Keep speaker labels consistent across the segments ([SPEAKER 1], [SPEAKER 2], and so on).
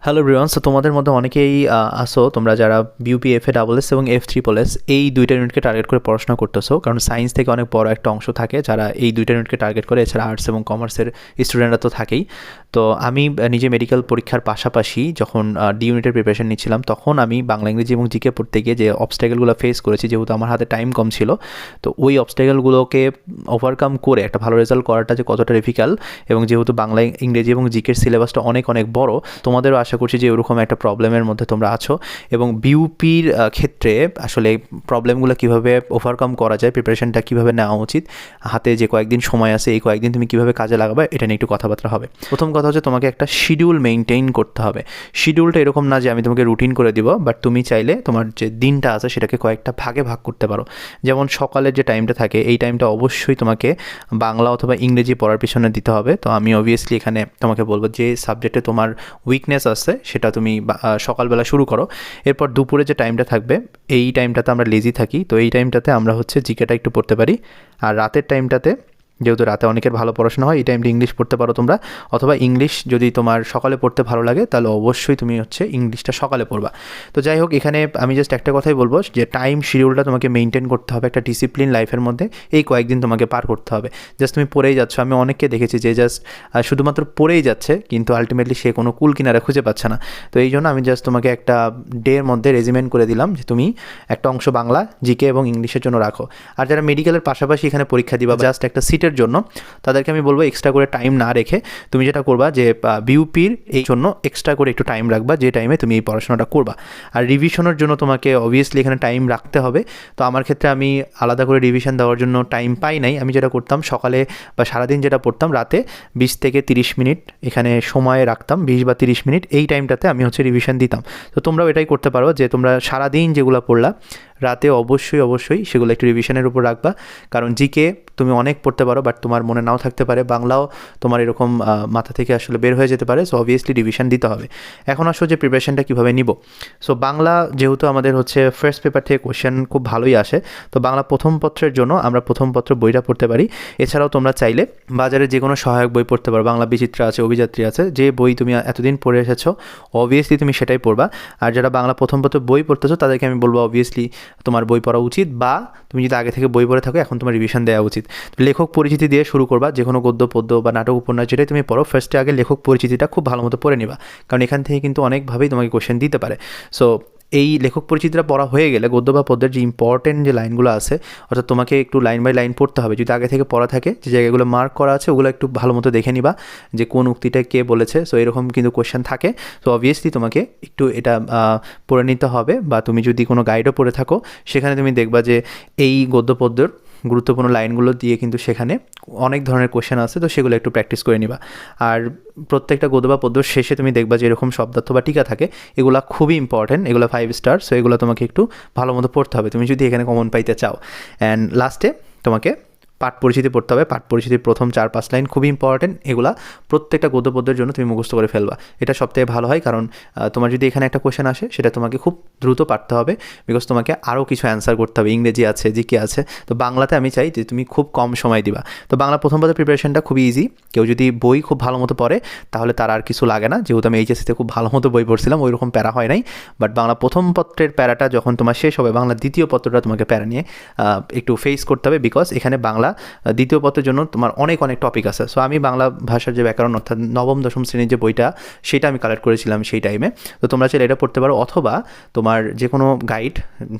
[SPEAKER 1] Hello everyone. So তোমাদের মধ্যে অনেকেই আসো তোমরা যারা বিউপি FA এবং F3 এই দুইটা ইউনিটকে টার্গেট করে পড়াশোনা করতেছো, কারণ সায়েন্স থেকে অনেক বড় একটা অংশ থাকে যারা এই দুইটা ইউনিটকে টার্গেট করে। এছাড়া আর্টস এবং কমার্সের স্টুডেন্টরা তো থাকেই। তো আমি নিজে মেডিকেল পরীক্ষার পাশাপাশি যখন ডি ইউনিটের প্রিপারেশন নিচ্ছিলাম, তখন আমি বাংলা, ইংরেজি এবং জিকে পড়তে গিয়ে যে অবস্ট্যাকেলগুলো ফেস করেছি, যেহেতু আমার হাতে টাইম কম ছিল, তো ওই অবস্ট্যাকেলগুলোকে ওভারকাম করে একটা ভালো রেজাল্ট করাটা যে কতটা ডিফিকাল্ট, এবং যেহেতু বাংলা, ইংরেজি এবং জিকের সিলেবাসটা অনেক অনেক বড়, তোমাদেরও আশা করছি যে ওরকম একটা প্রবলেমের মধ্যে তোমরা আছো। এবং বিউপির ক্ষেত্রে আসলে প্রবলেমগুলো কীভাবে ওভারকাম করা যায়, প্রিপারেশনটা কীভাবে নেওয়া উচিত, হাতে যে কয়েকদিন সময় আছে এই কয়েকদিন তুমি কীভাবে কাজে লাগাবে, এটা নিয়ে একটু কথাবার্তা হবে। প্রথম কথা হচ্ছে তোমাকে একটা শিডিউল মেনটেইন করতে হবে। শিডিউলটা এরকম না যে আমি তোমাকে রুটিন করে দিব, বাট তুমি চাইলে তোমার যে দিনটা আছে সেটাকে কয়েকটা ভাগে ভাগ করতে পারো। যেমন সকালের যে টাইমটা থাকে, এই টাইমটা অবশ্যই তোমাকে বাংলা অথবা ইংরেজি পড়ার পিছনে দিতে হবে। তো আমি অবভিয়াসলি এখানে তোমাকে বলবো যে সাবজেক্টে তোমার উইকনেস আছে সেটা তুমি সকালবেলা শুরু করো। এরপর দুপুরে যে টাইমটা থাকবে, এই টাইমটাতে আমরা লেজি থাকি, তো এই টাইমটাতে আমরা হচ্ছে জিকেটা একটু পড়তে পারি। আর রাতের টাইমটাতে, যেহেতু রাতে অনেকের ভালো পড়াশোনা হয়, এই টাইমটা ইংলিশ পড়তে পারো তোমরা। অথবা ইংলিশ যদি তোমার সকালে পড়তে ভালো লাগে, তাহলে অবশ্যই তুমি হচ্ছে ইংলিশটা সকালে পড়বা। তো যাই হোক, এখানে আমি জাস্ট একটা কথাই বলবো যে টাইম শিডিউলটা তোমাকে মেনটেন করতে হবে একটা ডিসিপ্লিন লাইফের মধ্যে। এই কয়েকদিন তোমাকে পার করতে হবে। জাস্ট তুমি পড়েই যাচ্ছ, আমি অনেককে দেখেছি যে জাস্ট শুধুমাত্র পড়েই যাচ্ছে, কিন্তু আলটিমেটলি সে কোনো কুল কিনারা খুঁজে পাচ্ছে না। তো এই জন্য আমি জাস্ট তোমাকে একটা ডের মধ্যে রেজিমেন্ট করে দিলাম যে তুমি একটা অংশ বাংলা, জিকে এবং ইংলিশের জন্য রাখো। আর যারা মেডিকেলের পাশাপাশি এখানে পরীক্ষা দিবা জাস্ট একটা সিটের জন্য, তাদেরকে আমি বলবো এক্সট্রা করে টাইম না রেখে তুমি যেটা করবা যে বিউপির এই জন্য এক্সট্রা করে একটু টাইম রাখবা, যে টাইমে তুমি এই পড়াশোনাটা করবা। আর রিভিশনের জন্য তোমাকে অবভিয়াসলি এখানে টাইম রাখতে হবে। তো আমার ক্ষেত্রে আমি আলাদা করে রিভিশন দেওয়ার জন্য টাইম পাই নাই। আমি যেটা করতাম, সকালে বা সারাদিন যেটা পড়তাম, রাতে 20 থেকে 30 মিনিট এখানে সময় রাখতাম, 20 বা 30 মিনিট এই টাইমটাতে আমি হচ্ছে রিভিশন দিতাম। তো তোমরাও এটাই করতে পারো যে তোমরা সারাদিন যেগুলো পড়লা, রাতে অবশ্যই সেগুলো একটু রিভিশনের উপর রাখবা। কারণ জিকে তুমি অনেক পড়তে পারো, বাট তোমার মনে নাও থাকতে পারে। বাংলাও তোমার এরকম মাথা থেকে আসলে বের হয়ে যেতে পারে। সো অবভিয়াসলি রিভিশন দিতে হবে। এখন আসো যে প্রিপারেশনটা কীভাবে নিব। সো বাংলা যেহেতু আমাদের হচ্ছে ফার্স্ট পেপার থেকে কোয়েশ্চেন খুব ভালোই আসে, তো বাংলা প্রথম পত্রের জন্য আমরা প্রথম পত্র বইটা পড়তে পারি। এছাড়াও তোমরা চাইলে বাজারে যে কোনো সহায়ক বই পড়তে পারো। বাংলা বিচিত্রা আছে, অভিযাত্রী আছে, যে বই তুমি এতদিন পড়ে এসেছো অবভিয়াসলি তুমি সেটাই পড়বা। আর যারা বাংলা প্রথম পত্র বই পড়তেছো তাদেরকে আমি বলবো অবভিয়াসলি তোমার বই পড়া উচিত, বা তুমি যদি আগে থেকে বই পড়ে থাকো এখন তোমার রিভিশন দেওয়া উচিত। লেখক পরিচিতি দিয়ে শুরু করবা। যে কোনো গদ্য, পদ্য বা নাটক, উপন্যাস যেটাই তুমি পড়ো, ফার্স্টে আগে লেখক পরিচিতিটা খুব ভালো মতো পড়ে নিবা, কারণ এখান থেকে কিন্তু অনেকভাবেই তোমাকে কোশ্চেন দিতে পারে। সো এই লেখক পরিচিতিটা পড়া হয়ে গেলে গদ্য বা পদ্যের যে ইম্পর্টেন্ট যে লাইনগুলো আছে, অর্থাৎ তোমাকে একটু লাইন বাই লাইন পড়তে হবে। যদি আগে থেকে পড়া থাকে, যে জায়গাগুলো মার্ক করা আছে ওগুলো একটু ভালো মতো দেখে নিবা যে কোন উক্তিটা কে বলেছে। সো এরকম কিন্তু কোশ্চেন থাকে। তো অবভিয়াসলি তোমাকে একটু এটা পড়ে নিতে হবে। বা তুমি যদি কোনো গাইডও পড়ে থাকো, সেখানে তুমি দেখবা যে এই গদ্য পদ্যের গুরুত্বপূর্ণ লাইনগুলো দিয়ে কিন্তু সেখানে অনেক ধরনের কোশ্চেন আছে, তো সেগুলো একটু প্র্যাকটিস করে নিবা। আর প্রত্যেকটা গদ্য বা পদ্যর শেষে তুমি দেখবা যে এরকম শব্দার্থ বা টিকা থাকে, এগুলো খুবই ইম্পর্টেন্ট, এগুলো 5 স্টার। সো এগুলো তোমাকে একটু ভালো মতো পড়তে হবে তুমি যদি এখানে কমন পাইতে চাও। অ্যান্ড লাস্টে তোমাকে পাঠ পরিচিতি পড়তে হবে। পাঠ পরিচিতির প্রথম 4-5 লাইন খুবই ইম্পর্টেন্ট। এগুলা প্রত্যেকটা গদ্য পদ্যের জন্য তুমি মুখস্থ করে ফেলবা। এটা সবথেকে ভালো হয়, কারণ তোমার যদি এখানে একটা কোশ্চেন আসে, সেটা তোমাকে খুব দ্রুত পারতে হবে, বিকজ তোমাকে আরও কিছু অ্যান্সার করতে হবে। ইংরেজি আছে, জিকে আছে, তো বাংলাতে আমি চাই যে তুমি খুব কম সময় দিবা। তো বাংলা প্রথম পত্রের প্রিপারেশনটা খুবই ইজি। কেউ যদি বই খুব ভালো মতো পড়ে তাহলে তার আর কিছু লাগে না। যেহেতু আমি এইচএসসিতে খুব ভালো মতো বই পড়ছিলাম, ওইরকম প্যারা হয় নাই। বাট বাংলা প্রথম পত্রের প্যারাটা যখন তোমার শেষ হবে, বাংলা দ্বিতীয় পত্রটা তোমাকে প্যারা নিয়ে একটু ফেস করতে হবে, বিকজ এখানে বাংলা দ্বিতীয় পত্রের জন্য তোমার অনেক টপিক আছে। সো আমি বাংলা ভাষার যে ব্যাকরণ, অর্থাৎ নবম দশম শ্রেণীর যে বইটা, সেটা আমি কালেক্ট করেছিলাম সেই টাইমে। তো তোমরা চাইলে এটা পড়তে পারো, অথবা তোমার যে কোনো গাইড,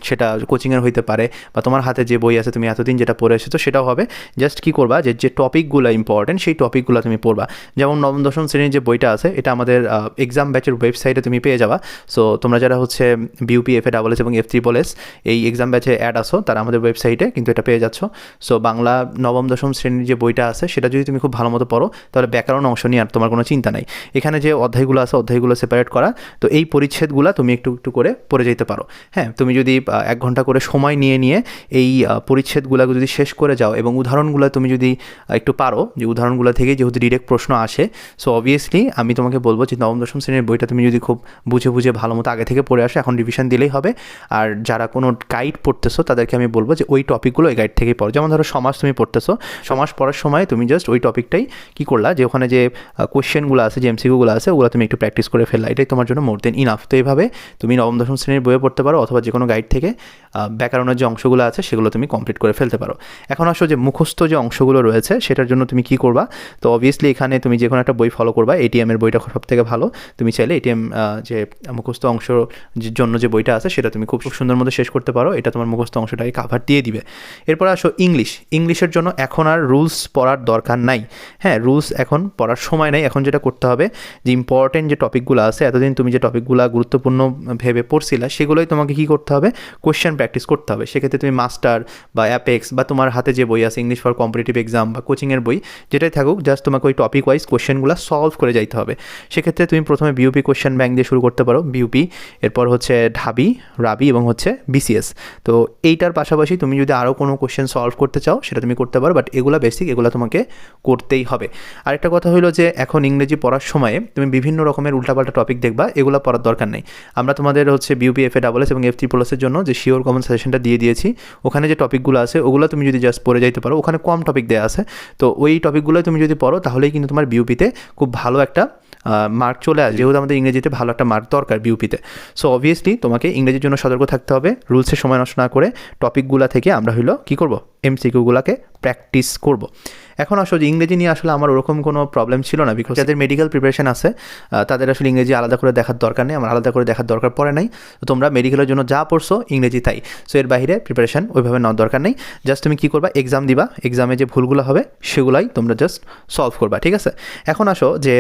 [SPEAKER 1] সেটা কোচিংয়ের হইতে পারে, বা তোমার হাতে যে বই আছে তুমি এতদিন যেটা পড়ে এসেছো সেটাও হবে। জাস্ট কী করবা, যে টপিকগুলো ইম্পর্টেন্ট সেই টপিকগুলো তুমি পড়বা। যেমন নবম দশম শ্রেণীর যে বইটা আছে, এটা আমাদের এক্সাম ব্যাচের ওয়েবসাইটে তুমি পেয়ে যাবা। সো তোমরা যারা হচ্ছে বিউপি, FA এবং F3 এই এক্সাম ব্যাচে অ্যাড আসো, তারা আমাদের ওয়েবসাইটে কিন্তু এটা পেয়ে যাচ্ছ। সো বাংলা নবম দশম শ্রেণীর যে বইটা আছে, সেটা যদি তুমি খুব ভালো মতো পড়ো, তাহলে ব্যাকরণ অংশ নিয়ে আর তোমার কোনো চিন্তা নাই। এখানে যে অধ্যায়গুলো আছে, অধ্যায়গুলো সেপারেট করা, তো এই পরিচ্ছেদগুলো তুমি একটু একটু করে পড়ে যেতে পারো। হ্যাঁ, তুমি যদি 1 ঘন্টা করে সময় নিয়ে এই পরিচ্ছেদগুলো যদি শেষ করে যাও, এবং উদাহরণগুলো তুমি যদি একটু পারো, যে উদাহরণগুলো থেকে যেহেতু ডিরেক্ট প্রশ্ন আসে, সো অবভিয়াসলি আমি তোমাকে বলবো যে নবম দশম শ্রেণীর বইটা তুমি যদি খুব বুঝে ভালো মতো আগে থেকে পড়ে আসো, এখন রিভিশন দিলেই হবে। আর যারা কোনো গাইড পড়তেছো, তাদেরকে আমি বলবো যে ওই টপিকগুলো এই গাইড থেকেই পড়ো। যেমন ধরো সমাজ তুমি পড়তেছো, সমাস পড়ার সময় তুমি জাস্ট ওই টপিকটাই কী করলা, যে ওখানে যে কোয়েশ্চেনগুলো আছে, যে এমসিকিউগুলো আছে, ওগুলো তুমি একটু প্র্যাকটিস করে ফেললা, এটাই তোমার জন্য মোর দেন ইনাফ। তো এইভাবে তুমি নবম দশম শ্রেণীর বইয়ে পড়তে পারো, অথবা যে কোনো গাইড থেকে ব্যাকরণের যে অংশগুলো আছে সেগুলো তুমি কমপ্লিট করে ফেলতে পারো। এখন আসো যে মুখস্থ যে অংশগুলো রয়েছে সেটার জন্য তুমি কী করবা। তো অবভিয়াসলি এখানে তুমি যে কোনো একটা বই ফলো করবা, এটিএমের বইটা সব থেকে ভালো। তুমি চাইলে এটিএম যে মুখস্থ অংশ জন্য যে বইটা আছে সেটা তুমি খুব সুন্দর মতো শেষ করতে পারো, এটা তোমার মুখস্থ অংশটাকে কাভার দিয়ে দিবে। এরপর আসো ইংলিশের জন্য এখন আর রুলস পড়ার দরকার নাই। হ্যাঁ, রুলস এখন পড়ার সময় নাই। এখন যেটা করতে হবে, যে ইম্পর্টেন্ট যে টপিকগুলো আছে, এতদিন তুমি যে টপিকগুলো গুরুত্বপূর্ণ ভেবে পড়ছিলা, সেগুলোই তোমাকে কী করতে হবে, কোয়েশ্চেন প্র্যাকটিস করতে হবে। সেক্ষেত্রে তুমি মাস্টার বা অ্যাপেক্স বা তোমার হাতে যে বই আছে ইংলিশ ফর কম্পিটিটিভ এক্সাম বা কোচিংয়ের বই যেটাই থাকুক, জাস্ট তোমাকে ওই টপিক ওয়াইজ কোয়েশ্চেনগুলো সলভ করে যাইতে হবে। সেক্ষেত্রে তুমি প্রথমে বিউপি কোয়েশ্চেন ব্যাংক দিয়ে শুরু করতে পারো, বিউপি, এরপর হচ্ছে ঢাবি, রাবি এবং হচ্ছে বিসিএস। তো এইটার পাশাপাশি তুমি যদি আরও কোনো কোয়েশ্চেন সলভ করতে চাও সেটা তুমি করতে পারো, বাট এগুলো বেসিক, এগুলো তোমাকে করতেই হবে। আরেকটা কথা হলো যে এখন ইংরেজি পড়ার সময়ে তুমি বিভিন্ন রকমের উল্টাপাল্টা টপিক দেখবা, এগুলো পড়ার দরকার নেই। আমরা তোমাদের হচ্ছে বিউপি FA এবং F3+ জন্য যে শিওর কমন সাজেশনটা দিয়ে দিয়েছি, ওখানে যে টপিকগুলো আছে ওগুলো তুমি যদি জাস্ট পড়ে যাইতে পারো, ওখানে কম টপিক দেওয়া আছে, তো ওই টপিকগুলো তুমি যদি পড়ো তাহলেই কিন্তু তোমার বিউপিতে খুব ভালো একটা মার্ক চলে আসে, যেহেতু আমাদের ইংরেজিতে ভালো একটা মার্ক দরকার বিউপিতে। সো অবভিয়াসলি তোমাকে ইংরেজির জন্য সতর্ক থাকতে হবে, রুলসের সময় নষ্ট না করে টপিকগুলো থেকে আমরা হলো কী করবো, এমসিকিউগুলোকে প্র্যাকটিস করব। এখন আসলে যে ইংরেজি নিয়ে আসলে আমার ওরকম কোনো প্রবলেম ছিল না, বিকজ যাদের মেডিকেল প্রিপারেশন আছে তাদের আসলে ইংরেজি আলাদা করে দেখার দরকার নেই, আমার আলাদা করে দেখার দরকার পড়ে নাই। তো তোমরা মেডিকেলের জন্য যা পড়ছো ইংরেজি তাই, সো এর বাইরে প্রিপারেশন ওইভাবে নেওয়ার দরকার নেই। জাস্ট তুমি কী করবা, এক্সাম দিবা, এক্সামে যে ভুলগুলো হবে সেগুলাই তোমরা জাস্ট সলভ করবা, ঠিক আছে। এখন আসো যে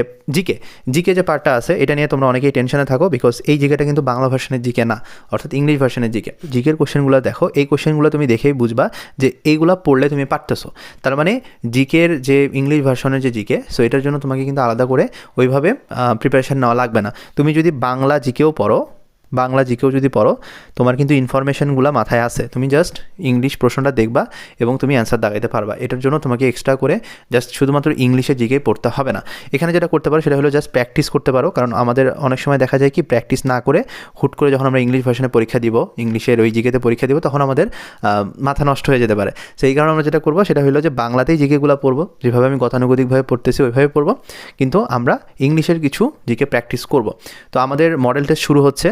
[SPEAKER 1] জিকে যে পার্টটা আছে, এটা নিয়ে তোমরা অনেকেই টেনশনে থাকো, বিকজ এই জিকেটা কিন্তু বাংলা ভার্সনের জিকে না, অর্থাৎ ইংলিশ ভার্সনের জিকের কোশ্চেনগুলো দেখো, এই কোশ্চেনগুলো তুমি দেখেই বুঝবা যে এইগুলো পড়লে তুমি পারতেছো। তার মানে জিকের যে ইংলিশ ভার্সনের যে জিকে, সো এটার জন্য তোমাকে কিন্তু আলাদা করে ওইভাবে প্রিপারেশান নেওয়া লাগবে না। তুমি যদি বাংলা জিকেও পড়ো, তোমার কিন্তু ইনফরমেশনগুলো মাথায় আছে, তুমি জাস্ট ইংলিশ প্রশ্নটা দেখবা এবং তুমি অ্যান্সার দাগাইতে পারবা। এটার জন্য তোমাকে এক্সট্রা করে জাস্ট শুধুমাত্র ইংলিশে জিকে পড়তে হবে না। এখানে যেটা করতে পারো সেটা হলো জাস্ট প্র্যাকটিস করতে পারো, কারণ আমাদের অনেক সময় দেখা যায় কি, প্র্যাকটিস না করে হুট করে যখন আমরা ইংলিশ ভার্সনে পরীক্ষা দিব, ইংলিশের ওই জিকেতে পরীক্ষা দিব, তখন আমাদের মাথা নষ্ট হয়ে যেতে পারে। সেই কারণে আমরা যেটা করবো সেটা হলো যে বাংলাতেই জিকেগুলো পড়বো, যেভাবে আমি গতানুগতিকভাবে পড়তেছি ওইভাবে পড়বো, কিন্তু আমরা ইংলিশের কিছু জিকে প্র্যাকটিস করব। তো আমাদের মডেল টেস্ট শুরু হচ্ছে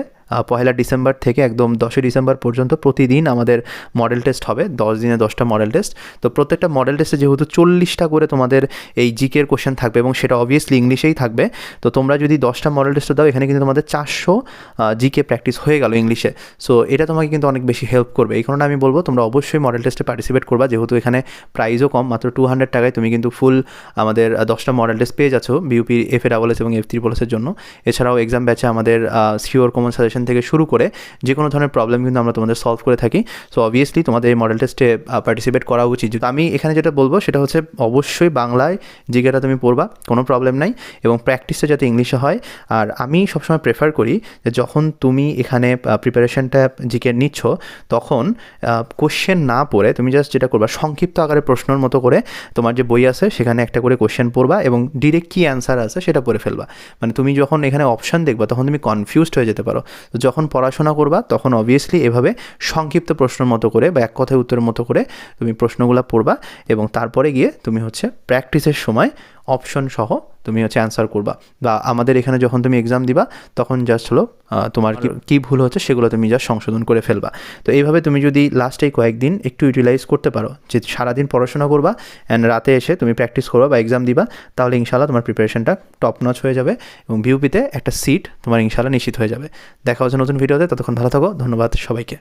[SPEAKER 1] 1 ডিসেম্বর থেকে একদম 10 ডিসেম্বর পর্যন্ত প্রতিদিন আমাদের মডেল টেস্ট হবে, 10 দিনে 10টা মডেল টেস্ট। তো প্রত্যেকটা মডেল টেস্টে যেহেতু 40টা করে তোমাদের এই জিকের কোশ্চেন থাকবে এবং সেটা অবভিয়াসলি ইংলিশেই থাকবে, তো তোমরা যদি 10টা মডেল টেস্ট দাও, এখানে কিন্তু তোমাদের 400 জিকে প্র্যাকটিস হয়ে গেল ইংলিশে। সো এটা তোমাকে কিন্তু অনেক বেশি হেল্প করবে। এই কারণে আমি বলবো তোমরা অবশ্যই মডেল টেস্টে পার্টিসিপেট করবা, যেহেতু এখানে প্রাইসও কম, মাত্র 200 টাকায় তুমি কিন্তু ফুল আমাদের 10টা মডেল টেস্ট পেয়ে যাচ্ছ বিউপি FA এবং F3+ জন্য। এছাড়াও এক্সাম ব্যাচে আমাদের শিওর কমন সাজেশন থেকে শুরু করে যে কোনো ধরনের প্রবলেম কিন্তু আমরা তোমাদের সলভ করে থাকি। সো অবভিয়াসলি তোমাদের এই মডেল টেস্টে পার্টিসিপেট করা উচিত। আমি এখানে যেটা বলবো সেটা হচ্ছে অবশ্যই বাংলায় জিকেটা তুমি পড়বা, কোনো প্রবলেম নাই, এবং প্র্যাকটিসটা যাতে ইংলিশে হয়। আর আমি সবসময় প্রেফার করি যে যখন তুমি এখানে প্রিপারেশনটা জিকে নিচ্ছ, তখন কোশ্চেন না পড়ে তুমি জাস্ট যেটা করবা, সংক্ষিপ্ত আকারে প্রশ্নের মতো করে তোমার যে বই আছে সেখানে একটা করে কোশ্চেন পড়বা এবং ডিরেক্ট কী অ্যান্সার আছে সেটা পড়ে ফেলবা। মানে তুমি যখন এখানে অপশান দেখবা তখন তুমি কনফিউজড হয়ে যেতে পারো। তো যখন পড়াশোনা করবা তখন অবভিয়াসলি এভাবে সংক্ষিপ্ত প্রশ্নের মতো করে বা এক কথায় উত্তরের মতো করে তুমি প্রশ্নগুলো পড়বা, এবং তারপরে গিয়ে তুমি হচ্ছে প্র্যাকটিসের সময় অপশন সহ তুমি হচ্ছে অ্যান্সার করবা। বা আমাদের এখানে যখন তুমি এক্সাম দিবা তখন জাস্ট হলো তোমার কী ভুল হচ্ছে সেগুলো তুমি জাস্ট সংশোধন করে ফেলবা। তো এইভাবে তুমি যদি লাস্টে কয়েকদিন একটু ইউটিলাইজ করতে পারো, যে সারাদিন পড়াশোনা করবা অ্যান্ড রাতে এসে তুমি প্র্যাকটিস করবা বা এক্সাম দিবা, তাহলে ইনশাল্লাহ তোমার প্রিপারেশনটা টপ নচ হয়ে যাবে এবং বিউপিতে একটা সিট তোমার ইনশাল্লাহ নিশ্চিত হয়ে যাবে। দেখা হচ্ছে নতুন ভিডিওতে, ততক্ষণ ভালো থাকো, ধন্যবাদ সবাইকে।